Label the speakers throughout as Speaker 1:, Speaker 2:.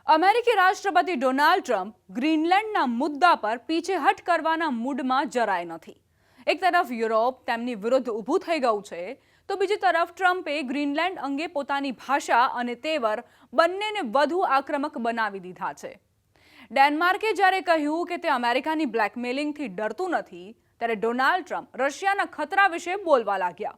Speaker 1: અમેરિકી રાષ્ટ્રપતિ Donald Trump ગ્રીનલેન્ડના મુદ્દા પર પીછેહટ કરવાના મૂડમાં જરાય નથી. એક તરફ યુરોપ તેમની વિરુદ્ધ ઊભું થઈ ગયું છે, તો બીજી તરફ ટ્રમ્પે ગ્રીનલેન્ડ અંગે પોતાની ભાષા અને તેવર બંનેને વધુ આક્રમક બનાવી દીધા છે. ડેનમાર્કે જ્યારે કહ્યું કે તે અમેરિકાની બ્લેકમેલિંગથી ડરતું નથી, ત્યારે ડોનાલ્ડ ટ્રમ્પ રશિયાના ખતરા વિશે બોલવા લાગ્યા.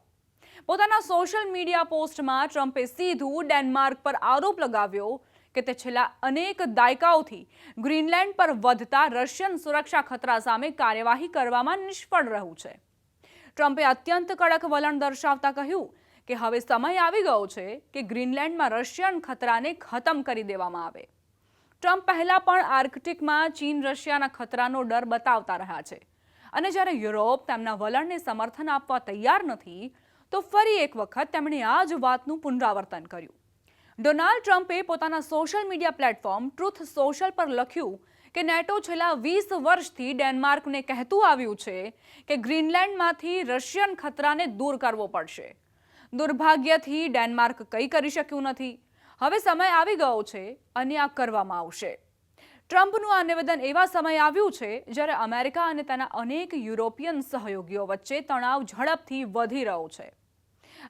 Speaker 1: પોતાના સોશિયલ મીડિયા પોસ્ટમાં ટ્રમ્પે સીધું ડેનમાર્ક પર આરોપ લગાવ્યો કે તે છેલ્લા અનેક દાયકાઓથી ગ્રીનલેન્ડ પર વધતા રશિયન સુરક્ષા ખતરા સામે કાર્યવાહી કરવામાં નિષ્ફળ રહ્યું છે. ટ્રમ્પે અત્યંત કડક વલણ દર્શાવતા કહ્યું કે હવે સમય આવી ગયો છે કે ગ્રીનલેન્ડમાં રશિયન ખતરાને ખતમ કરી દેવામાં આવે. ટ્રમ્પ પહેલા પણ આર્કટિકમાં ચીન રશિયાના ખતરાનો ડર બતાવતા રહ્યા છે, અને જ્યારે યુરોપ તેમના વલણને સમર્થન આપવા તૈયાર નથી, તો ફરી એક વખત તેમણે આ જ વાતનું પુનરાવર્તન કર્યું. ડોનાલ્ડ ટ્રમ્પે પોતાના social media platform truth social પર લખ્યું કે નેટો છેલ્લા 20 વર્ષથી ડેનમાર્કને કહેતું આવ્યું છે કે ગ્રીનલેન્ડમાંથી રશિયન ખતરાને દૂર કરવો પડશે. દુર્ભાગ્યથી ડેનમાર્ક કંઈ કરી શક્યું નથી. હવે સમય આવી ગયો છે અને આ કરવામાં આવશે. ટ્રમ્પનું આ નિવેદન એવા સમયે આવ્યું છે જ્યારે અમેરિકા અને તેના અનેક યુરોપિયન સહયોગીઓ વચ્ચે તણાવ ઝડપથી વધી રહ્યો છે.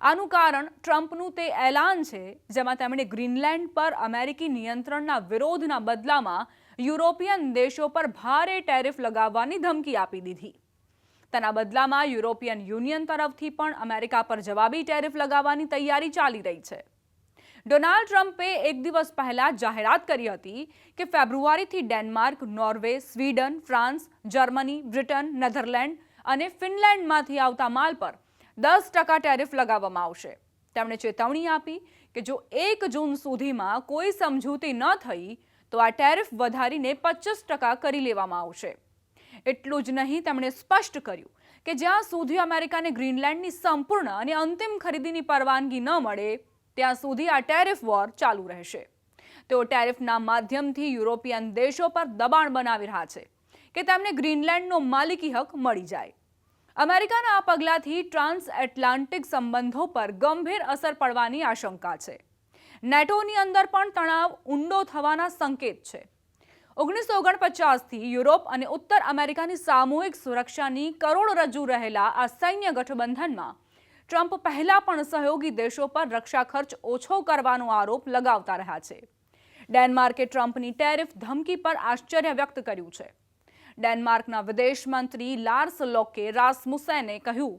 Speaker 1: આનું કારણ ટ્રમ્પનું તે એલાન છે જેમાં તેમણે ગ્રીનલેન્ડ પર અમેરિકી નિયંત્રણના વિરોધના બદલામાં યુરોપિયન દેશો પર ભારે ટેરિફ લગાવવાની ધમકી આપી દીધી. તેના બદલામાં યુરોપિયન યુનિયન તરફથી પણ અમેરિકા પર જવાબી ટેરિફ લગાવવાની તૈયારી ચાલી રહી છે. ડોનાલ્ડ ટ્રમ્પે એક દિવસ પહેલા જાહેરાત કરી હતી કે ફેબ્રુઆરીથી Denmark, Norway, Sweden, France, Germany, Britain, Netherland અને ફિનલેન્ડમાંથી આવતા માલ પર 10% ટેરિફ લગાવવામાં આવશે. તેમણે ચેતવણી આપી કે જો 1 જૂન સુધીમાં કોઈ સમજૂતી ન થઈ તો આ ટેરિફ વધારીને 25% કરી લેવામાં આવશે. એટલું જ નહીં, તેમણે સ્પષ્ટ કર્યું કે જ્યાં સુધી અમેરિકાને ગ્રીનલેન્ડની સંપૂર્ણ અને અંતિમ ખરીદીની પરવાનગી ન મળે ત્યાં સુધી આ ટેરિફ વોર ચાલુ રહેશે. તેઓ ટેરિફના માધ્યમથી યુરોપિયન દેશો પર દબાણ બનાવી રહ્યા છે કે તેમને ગ્રીનલેન્ડનો માલિકી હક મળી જાય. અમેરિકાના આ પગલાથી ટ્રાન્સ એટલાન્ટિક સંબંધો પર ગંભીર અસર પડવાની આશંકા છે. નેટોની અંદર પણ તણાવ ઊંડો થવાના સંકેત છે. 1949થી યુરોપ અને ઉત્તર અમેરિકાની સામૂહિક સુરક્ષાની કરોડરજ્જુ રહેલા આ સૈન્ય ગઠબંધનમાં ટ્રમ્પ પહેલા પણ સહયોગી દેશો પર રક્ષા ખર્ચ ઓછો કરવાનો આરોપ લગાવતા રહ્યા છે. ડેનમાર્કે ટ્રમ્પની ટેરિફ ધમકી પર આશ્ચર્ય વ્યક્ત કર્યું છે. ડેનમાર્કના વિદેશ મંત્રી લાર્સ લોકે રાસમુસેને કહ્યું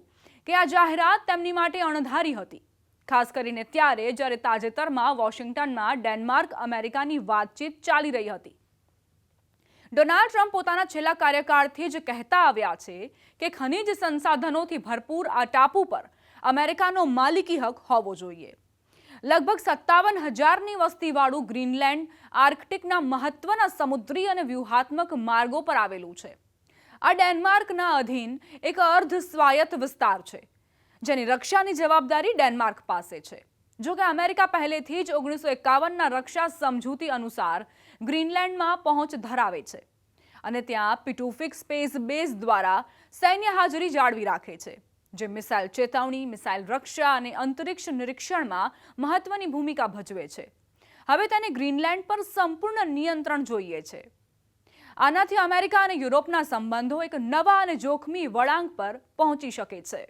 Speaker 1: કે આ જાહેરાત તેમની માટે અણધારી હતી, ખાસ કરીને જ્યારે તાજેતરમાં વોશિંગ્ટનમાં ડેનમાર્ક અમેરિકાની વાતચીત ચાલી રહી હતી. ડોનાલ્ડ ટ્રમ્પ પોતાના છેલ્લા કાર્યકાળથી જ કહેતા આવ્યા છે કે ખનિજ સંસાધનોથી ભરપૂર આ ટાપુ પર અમેરિકાનો માલિકી હક હોવો જોઈએ. લગભગ 57,000ની વસ્તીવાળું ગ્રીનલેન્ડ આર્કટિકના મહત્વના સમુદ્રી અને વ્યૂહાત્મક માર્ગો પર આવેલું છે. આ ડેનમાર્કના અધીન એક અર્ધ સ્વાયત્ત વિસ્તાર છે જેની રક્ષાની જવાબદારી ડેનમાર્ક પાસે છે. જોકે અમેરિકા પહેલેથી જ 1951ના રક્ષા સમજૂતી અનુસાર ગ્રીનલેન્ડમાં પહોંચ ધરાવે છે અને ત્યાં પિટુફિક સ્પેસ બેઝ દ્વારા સૈન્ય હાજરી જાળવી રાખે છે, જે મિસાઇલ ચેતવણી, મિસાઇલ રક્ષા અને અંતરિક્ષ નિરીક્ષણમાં મહત્વની ભૂમિકા ભજવે છે. હવે તેને ગ્રીનલેન્ડ પર સંપૂર્ણ નિયંત્રણ જોઈએ છે. આનાથી અમેરિકા અને યુરોપના સંબંધો એક નવા અને જોખમી વળાંક પર પહોંચી શકે છે.